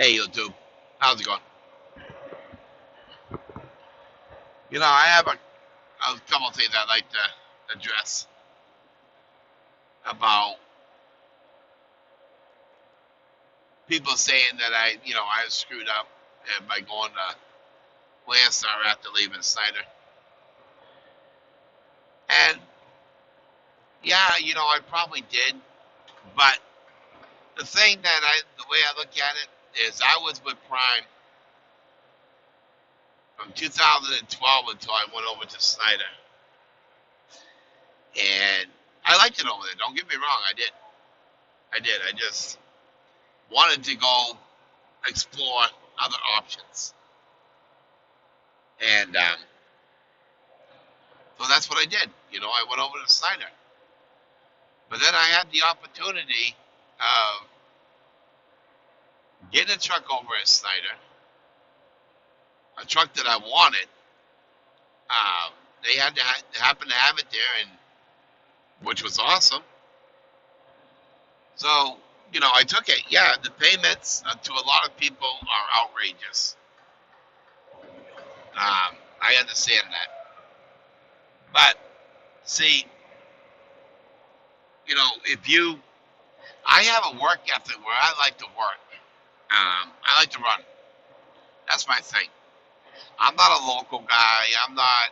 Hey YouTube, how's it going? I have a couple of things I'd like to address about people saying that I screwed up by going to Landstar after leaving Snyder. And yeah, I probably did, but the way I look at it is I was with Prime from 2012 until I went over to Snyder. And I liked it over there, don't get me wrong, I did. I did. I just wanted to go explore other options. And so that's what I did. I went over to Snyder. But then I had the opportunity of getting a truck over at Snyder, a truck that I wanted. They had to happen to have it there, and which was awesome. So, I took it. Yeah, the payments to a lot of people are outrageous. I understand that. But, see, if you, I have a work ethic where I like to work. I like to run. That's my thing. I'm not a local guy. I'm not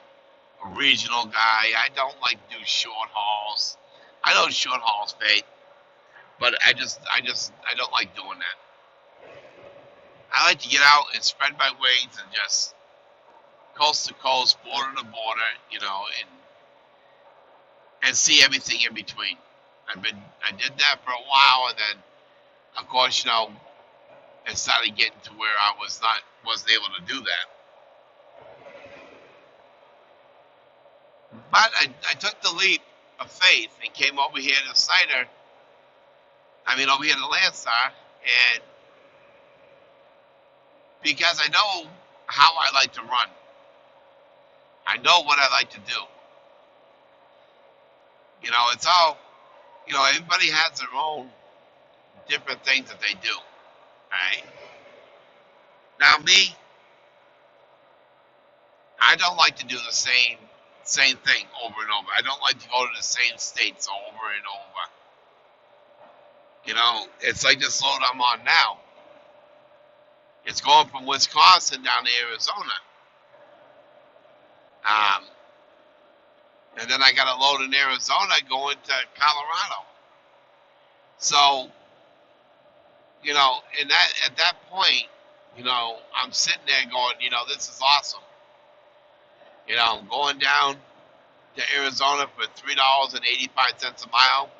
a regional guy. I don't like to do short hauls. I know short hauls pay, but I don't like doing that. I like to get out and spread my wings and just coast to coast, border to border, and see everything in between. I did that for a while, and then, of course, it started getting to where I wasn't able to do that. But I took the leap of faith and came over here to Snyder. I mean, over here to Landstar, and because I know how I like to run, I know what I like to do. It's all, everybody has their own different things that they do, right? Now, me, I don't like to do the same thing over and over. I don't like to go to the same states over and over. It's like this load I'm on now. It's going from Wisconsin down to Arizona. Um, and then I got a load in Arizona going to Colorado. So, in at that point, I'm sitting there going, this is awesome. I'm going down to Arizona for $3.85 a mile.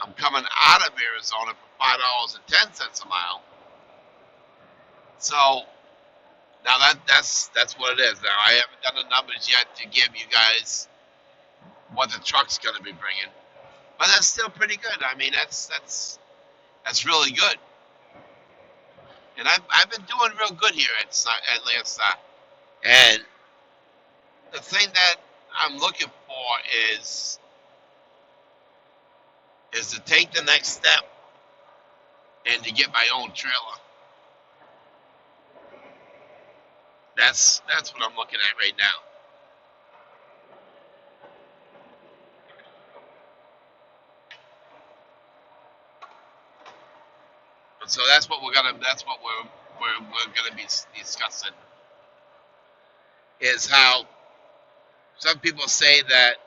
I'm coming out of Arizona for $5.10 a mile. So now that's what it is. Now I haven't done the numbers yet to give you guys what the truck's going to be bringing, but that's still pretty good. I mean, that's really good. And I've been doing real good here at Landstar. And the thing that I'm looking for is to take the next step and to get my own trailer. That's what I'm looking at right now. And so that's what we're gonna be discussing is how some people say that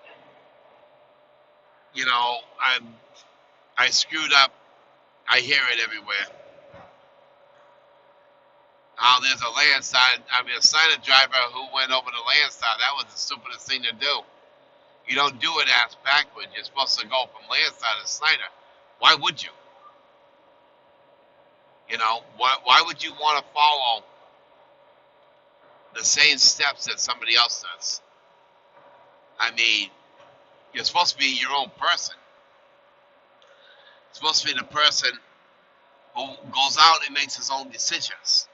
I screwed up. I hear it everywhere. There's a a Snyder driver who went over to Landstar. That was the stupidest thing to do. You don't do it ass backwards. You're supposed to go from Landstar to Snyder. Why would you? Why would you want to follow the same steps that somebody else does? I mean, you're supposed to be your own person. You're supposed to be the person who goes out and makes his own decisions.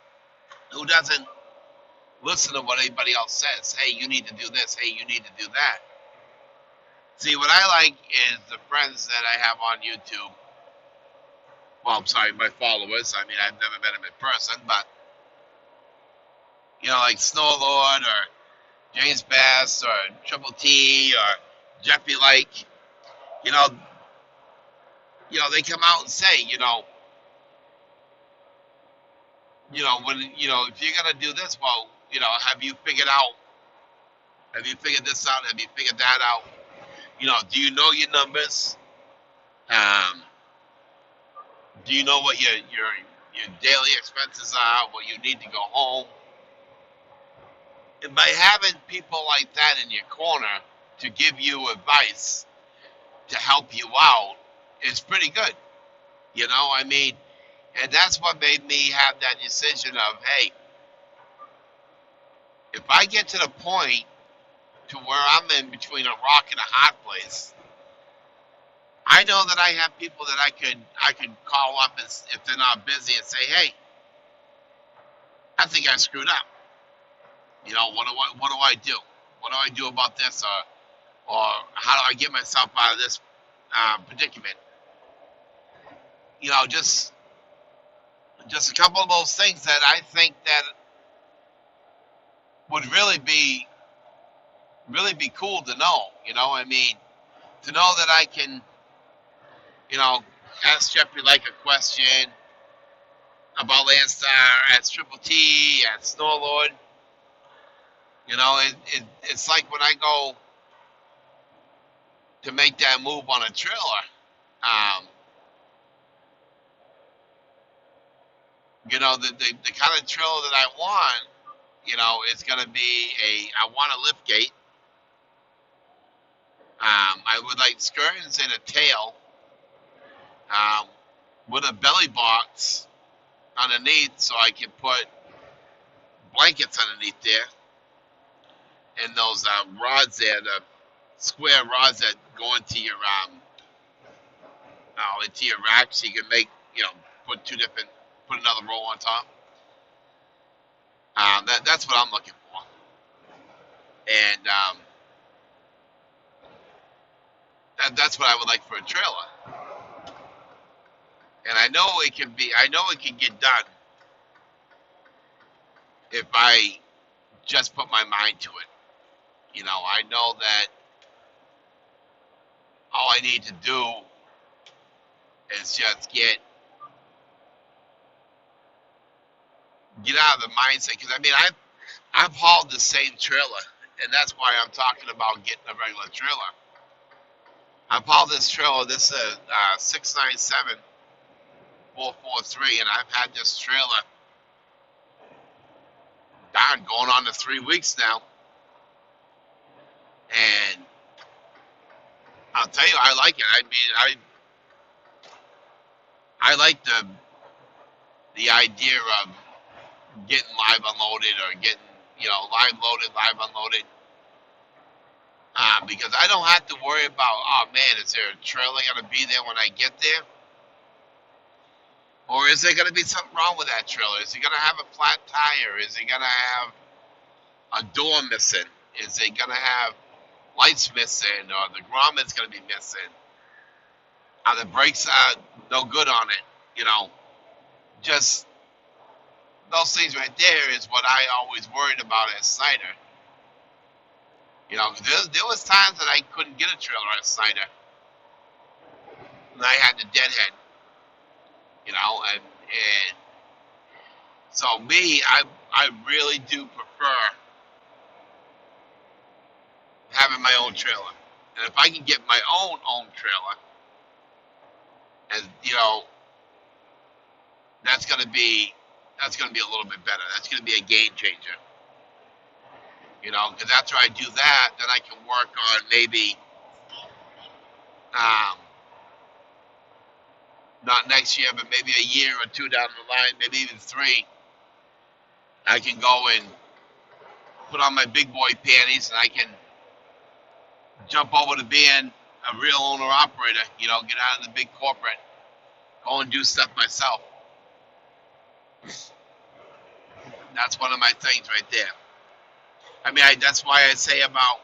Who doesn't listen to what anybody else says. Hey, you need to do this. Hey, you need to do that. See, what I like is the friends that I have on YouTube Well, I'm sorry, my followers. I mean, I've never met him in person, but like Snow Lord or James Bass or Triple T or Jeffy Lake, you know, they come out and say, when if you're gonna do this, well, have you figured this out? Have you figured that out? Do you know your numbers? Um, do you know what your daily expenses are? What you need to go home? And by having people like that in your corner to give you advice to help you out is pretty good. I mean, and that's what made me have that decision of, hey, if I get to the point to where I'm in between a rock and a hard place, I know that I have people that I could call up if they're not busy and say, hey, I think I screwed up. What do I do? What do I do about this, or how do I get myself out of this predicament? Just a couple of those things that I think that would really be cool to know. I mean, to know that I can, you know, ask Jeffrey like a question about Landstar, ask Triple T, ask Snowlord. It's like when I go to make that move on a trailer. Um, the kind of trailer that I want, is going to be I want a lift gate. I would like skirtings and a tail, um, with a belly box underneath so I can put blankets underneath there, and those rods there, the square rods that go into your rack, so you can put put another roll on top. That's what I'm looking for, and that's what I would like for a trailer. And I know it can get done if I just put my mind to it. I know that all I need to do is just get out of the mindset. Because I mean, I've hauled the same trailer, and that's why I'm talking about getting a regular trailer. I've hauled this trailer. This is 697-443, and I've had this trailer going on to 3 weeks now. And I'll tell you, I like it. I mean, I like the idea of getting live unloaded, or getting live loaded, live unloaded, because I don't have to worry about, oh man, is there a trailer going to be there when I get there, or is there going to be something wrong with that trailer? Is it going to have a flat tire? Is it going to have a door missing? Is it going to have lights missing, or the grommet's going to be missing? Are the brakes no good on it? Just those things right there is what I always worried about at Snyder. There was times that I couldn't get a trailer at Snyder, and I had the deadhead. And so me, I really do prefer having my own trailer, and if I can get my own trailer, and that's gonna be a little bit better. That's gonna be a game changer. Because after I do that, then I can work on maybe, um, not next year, but maybe a year or two down the line, maybe even 3. I can go and put on my big boy panties, and I can jump over to being a real owner operator. Get out of the big corporate, go and do stuff myself. That's one of my things right there. I mean, that's why I say about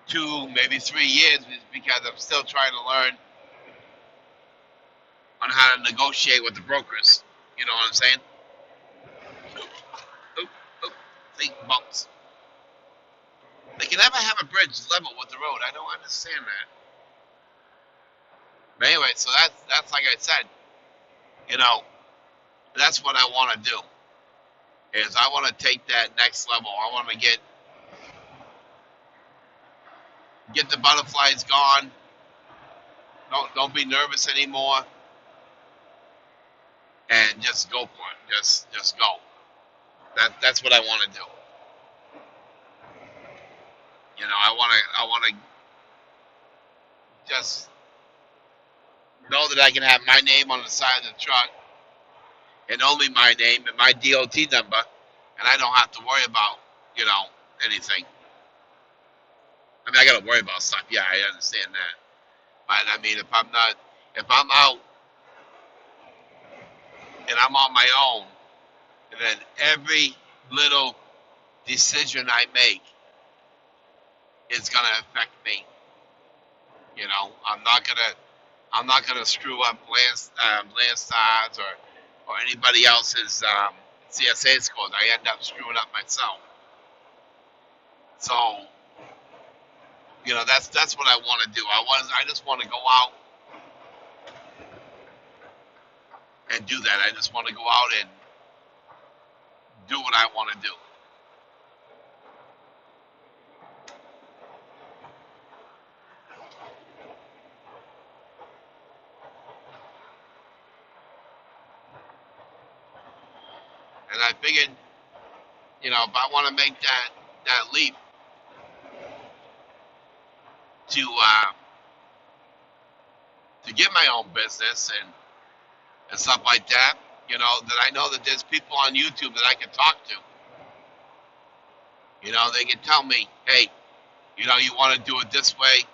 2, maybe 3 years, is because I'm still trying to learn on how to negotiate with the brokers. You know what I'm saying? Oop, oop, see, bumps. They can never have a bridge level with the road. I don't understand that. But anyway, so that's like I said, you know, that's what I want to do. Is I want to take that next level. I want to get the butterflies gone. Don't be nervous anymore, and just go for it. Just go. That's what I want to do. You know, I want to just know that I can have my name on the side of the truck and only my name and my DOT number, and I don't have to worry about, you know, anything. I mean, I got to worry about stuff. Yeah, I understand that. But I mean, if I'm out and I'm on my own, and then every little decision I make is gonna affect me. You know, I'm not gonna screw up Landstar's or anybody else's CSA scores. I end up screwing up myself. So, you know, that's what I want to do. I just want to go out and do that. I just want to go out and do what I want to do. And I figured, you know, if I want to make that leap to to get my own business and stuff like that, you know, that I know that there's people on YouTube that I can talk to. You know, they can tell me, hey, you know, you want to do it this way,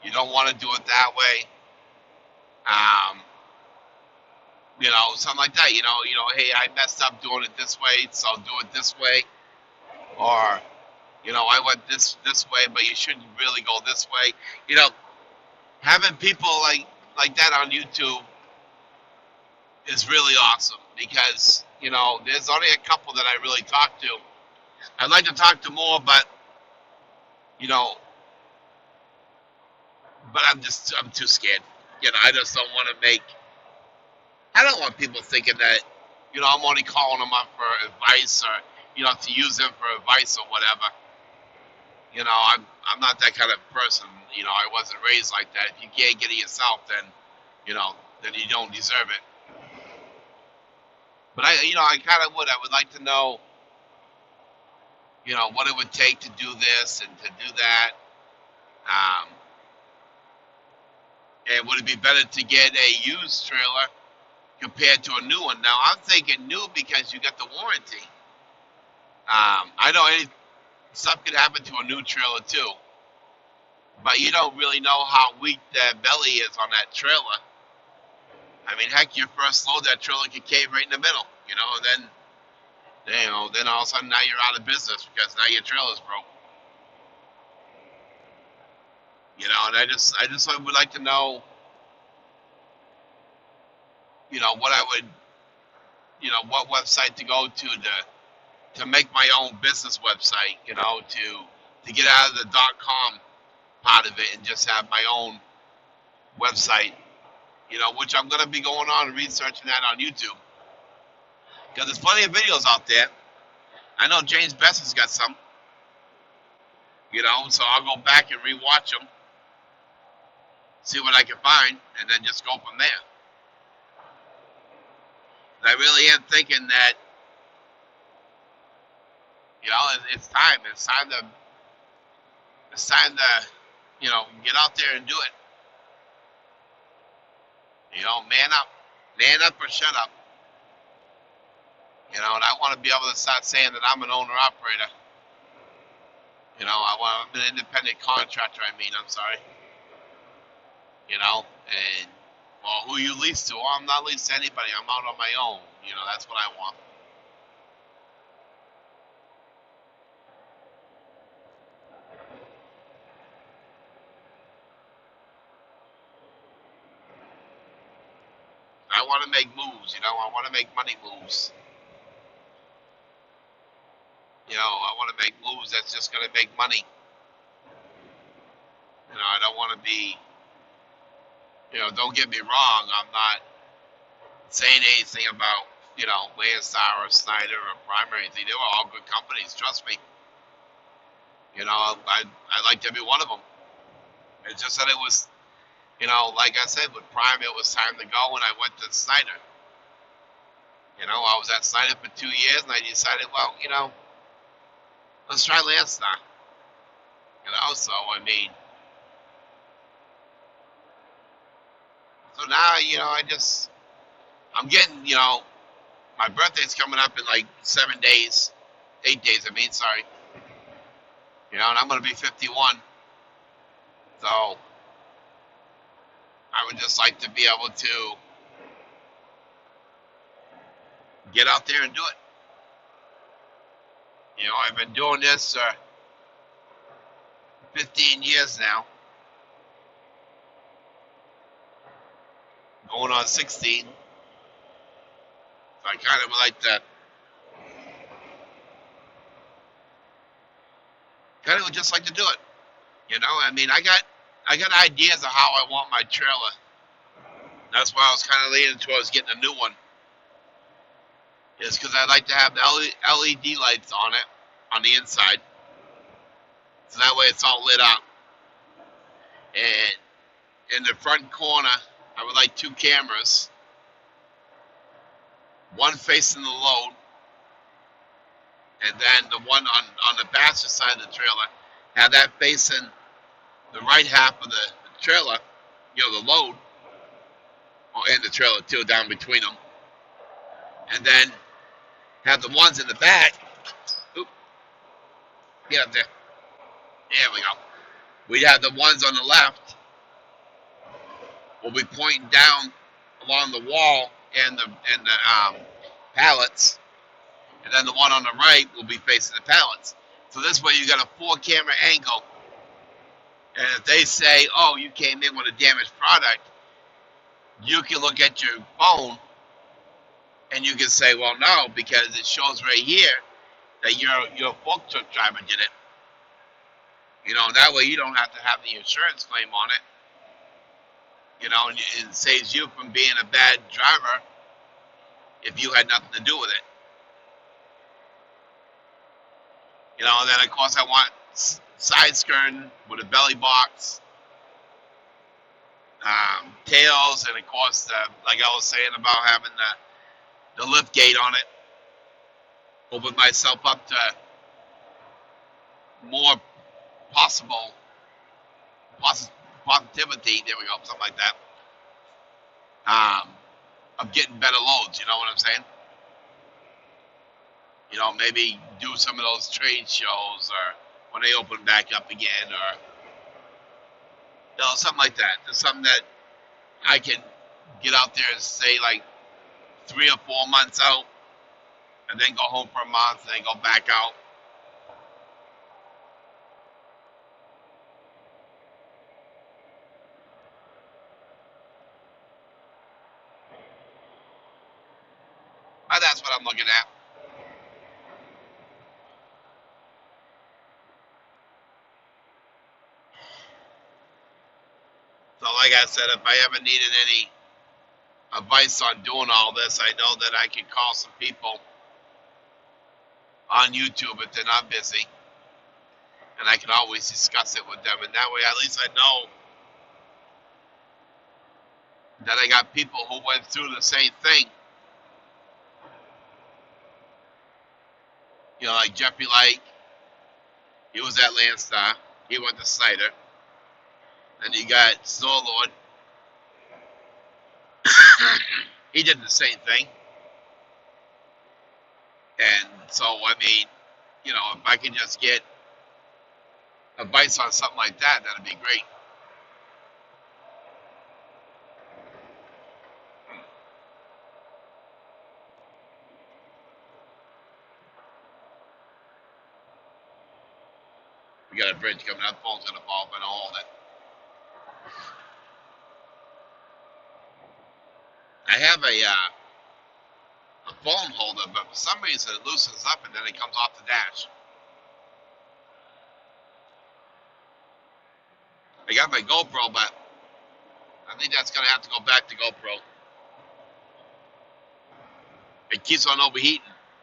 you don't want to do it that way. Um, you know, something like that. Hey, I messed up doing it this way, so do it this way. Or, you know, I went this way, but you shouldn't really go this way. You know, having people like that on YouTube is really awesome because, you know, there's only a couple that I really talk to. I'd like to talk to more, but you know, but I'm too scared. You know, I just don't want to make. I don't want people thinking that, you know, I'm only calling them up for advice or, you know, to use them for advice or whatever. You know, I'm not that kind of person. You know, I wasn't raised like that. If you can't get it yourself, then, you know, then you don't deserve it. But I kind of would. I would like to know, you know, what it would take to do this and to do that. Um, and would it be better to get a used trailer compared to a new one? Now, I'm thinking new because you got the warranty. I know any stuff could happen to a new trailer too, but you don't really know how weak that belly is on that trailer. I mean, heck, your first load, that trailer could cave right in the middle, you know, and then all of a sudden now you're out of business because now your trailer's broke. You know, and I just would like to know, you know, what I would, you know, what website to go to make my own business website, you know, to get out of the .com part of it and just have my own website, you know, which I'm going to be going on and researching that on YouTube because there's plenty of videos out there. I know James Best has got some, you know, so I'll go back and rewatch them, see what I can find, and then just go from there. And I really am thinking that, you know, it's time. It's time to, you know, get out there and do it. You know, man up or shut up. You know, and I want to be able to start saying that I'm an owner operator. You know, I'm an independent contractor. I'm sorry. You know, and well, who you lease to? Well, I'm not leased to anybody. I'm out on my own. You know, that's what I want. to make moves. I want to make money moves. I want to make moves that's just going to make money. I don't want to be. Don't get me wrong. I'm not saying anything about Landstar or Snyder or Prime or anything. They were all good companies. Trust me. I liked every one of them. It's just that it was, like I said, with Prime, it was time to go, and I went to Snyder. I was at Snyder for 2 years, and I decided, well, let's try Landstar. So I mean, so now, I'm getting, my birthday's coming up in like 7 days, 8 days. I mean, sorry. And I'm gonna be 51. So I would just like to be able to get out there and do it. I've been doing this 15 years now, going on 16. So I kind of would like to, kind of would just like to do it. I mean, I got ideas of how I want my trailer. That's why I was kind of leaning towards getting a new one. Is because I'd like to have the LED lights on it, on the inside. So that way it's all lit up. And in the front corner, I would like 2 cameras. One facing the load. And then the one on the passenger side of the trailer, have that facing the right half of the trailer, the load, and the trailer too, down between them. And then have the ones in the back. Oop, get up there. There we go. We'd have the ones on the left will be pointing down along the wall and the pallets, and then the one on the right will be facing the pallets. So this way you got a 4-camera angle, and if they say, "Oh, you came in with a damaged product," you can look at your phone and you can say, "Well, no, because it shows right here that your fork truck driver did it." That way you don't have to have the insurance claim on it. And it saves you from being a bad driver if you had nothing to do with it. And then of course I want side skirting with a belly box, tails, and of course, like I was saying about having the lift gate on it, open myself up to more possible positivity. There we go, something like that. Of getting better loads. You know what I'm saying? Maybe do some of those trade shows, or when they open back up again, or something like that. Just something that I can get out there and say like 3 or 4 months out, and then go home for a month, and then go back out. That's what I'm looking at. So like I said, if I ever needed any advice on doing all this, I know that I can call some people on YouTube if they're not busy, and I can always discuss it with them, and that way at least I know that I got people who went through the same thing. Like Jeffrey Lake, he was at Landstar, he went to Snyder. Then you got Snowlord, he did the same thing. And so, I mean, if I can just get advice on something like that, that'd be great. We got a bridge coming out, the phone's gonna fall if I don't hold it. I have a phone holder, but for some reason it loosens up and then it comes off the dash. I got my GoPro, but I think that's gonna have to go back to GoPro. It keeps on overheating,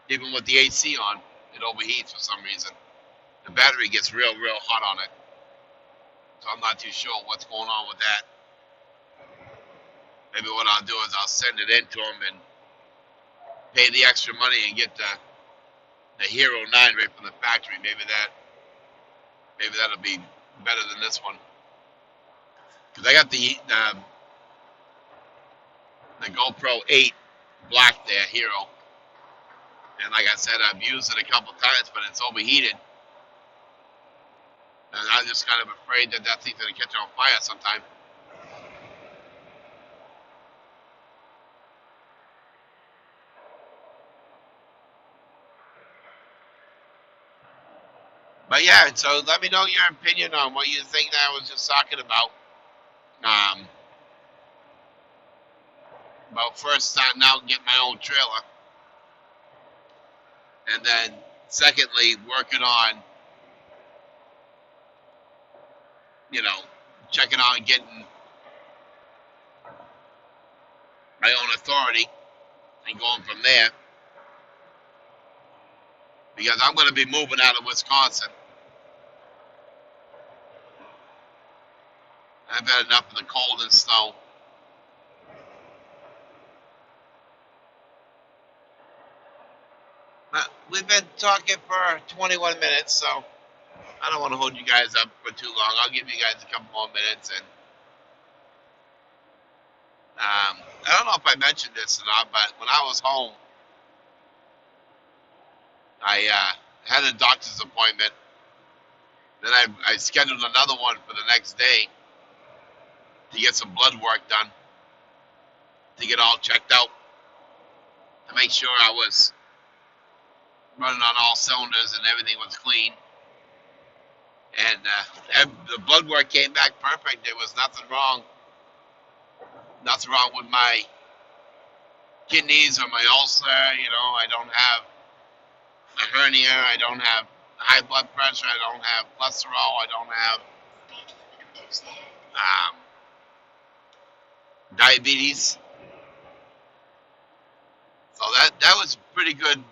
even with the AC on. It overheats for some reason. The battery gets real, real hot on it. So I'm not too sure what's going on with that. Maybe what I'll do is I'll send it in to them and pay the extra money and get the Hero 9 right from the factory. Maybe that'll be better than this one. Because I got the GoPro 8 Black there, Hero. And like I said, I've used it a couple times, but it's overheated. And I'm just kind of afraid that that thing's going to catch on fire sometime. But yeah, so let me know your opinion on what you think that I was just talking about. About first starting out and getting my own trailer. And then secondly, working on, checking on getting my own authority and going from there. Because I'm going to be moving out of Wisconsin. I've had enough of the cold and snow. But we've been talking for 21 minutes, so I don't want to hold you guys up for too long. I'll give you guys a couple more minutes. And I don't know if I mentioned this or not, but when I was home, I had a doctor's appointment. Then I scheduled another one for the next day to get some blood work done, to get all checked out, to make sure I was running on all cylinders and everything was clean. And the blood work came back perfect. There was nothing wrong. Nothing wrong with my kidneys or my ulcer. I don't have a hernia. I don't have high blood pressure. I don't have cholesterol. I don't have diabetes. So that was a pretty good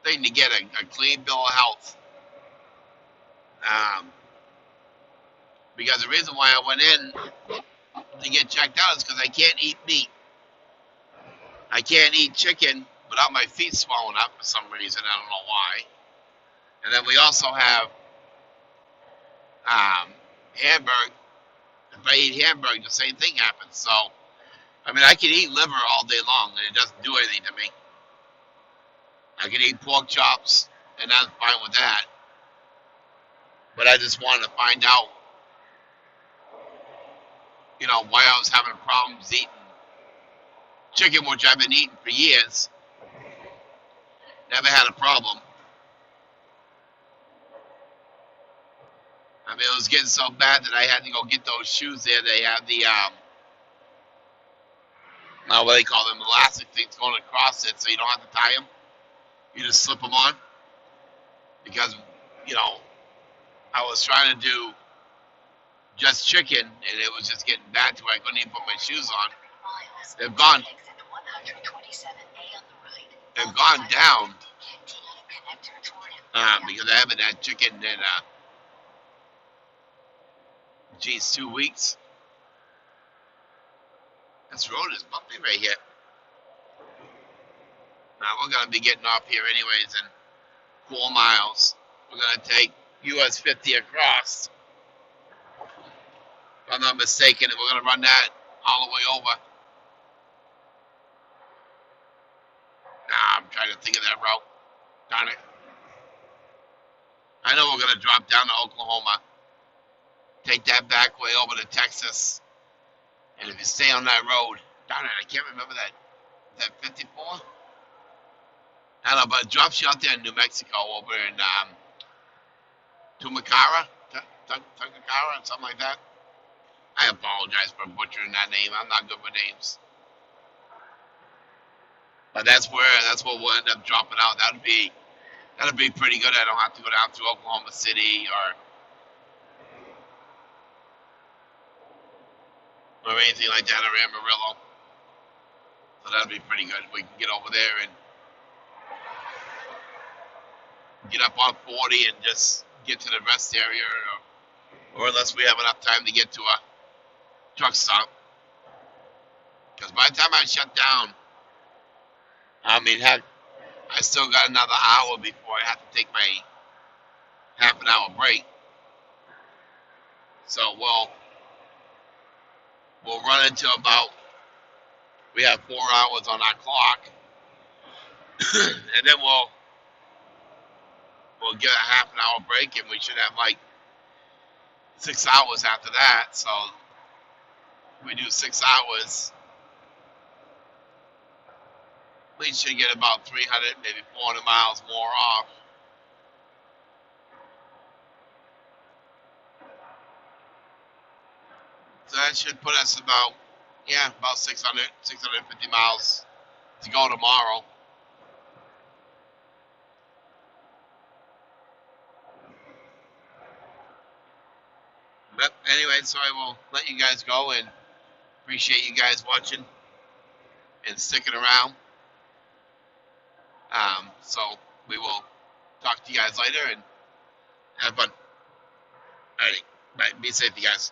thing to get a clean bill of health. Because the reason why I went in to get checked out is because I can't eat meat. I can't eat chicken without my feet swelling up for some reason. I don't know why. And then we also have hamburger. If I eat hamburger, the same thing happens. So, I can eat liver all day long, and it doesn't do anything to me. I can eat pork chops, and I'm fine with that. But I just wanted to find out, why I was having problems eating chicken, which I've been eating for years. Never had a problem. It was getting so bad that I had to go get those shoes there. They have the, what they call them, elastic things going across it so you don't have to tie them. You just slip them on. Because, I was trying to do just chicken, and it was just getting bad to where I couldn't even put my shoes on. They've gone down because I haven't had chicken in 2 weeks. This road is bumpy right here. Now we're gonna be getting off here anyways in 4 miles. We're gonna take US 50 across. If I'm not mistaken, and we're gonna run that all the way over. I'm trying to think of that route. Darn it. I know we're going to drop down to Oklahoma, take that back way over to Texas, and if you stay on that road, darn it, I can't remember that. Is that 54? I don't know, but it drops you out there in New Mexico over in Tumacara, Tumacara, something like that. I apologize for butchering that name. I'm not good with names. But that's where we'll end up dropping out. That'd be pretty good. I don't have to go down to Oklahoma City or anything like that, or Amarillo. So that'd be pretty good. We can get over there and get up on 40 and just get to the rest area, or unless we have enough time to get to a truck stop. Because by the time I shut down, I mean, heck, I still got another hour before I have to take my half an hour break. So we'll run into about, we have 4 hours on our clock, and then we'll get a half an hour break, and we should have like 6 hours after that. So we do 6 hours, we should get about 300, maybe 400 miles more off. So that should put us about 600, 650 miles to go tomorrow. But anyway, so I will let you guys go and appreciate you guys watching and sticking around. So we will talk to you guys later and have fun. Alrighty, bye. Be safe, you guys.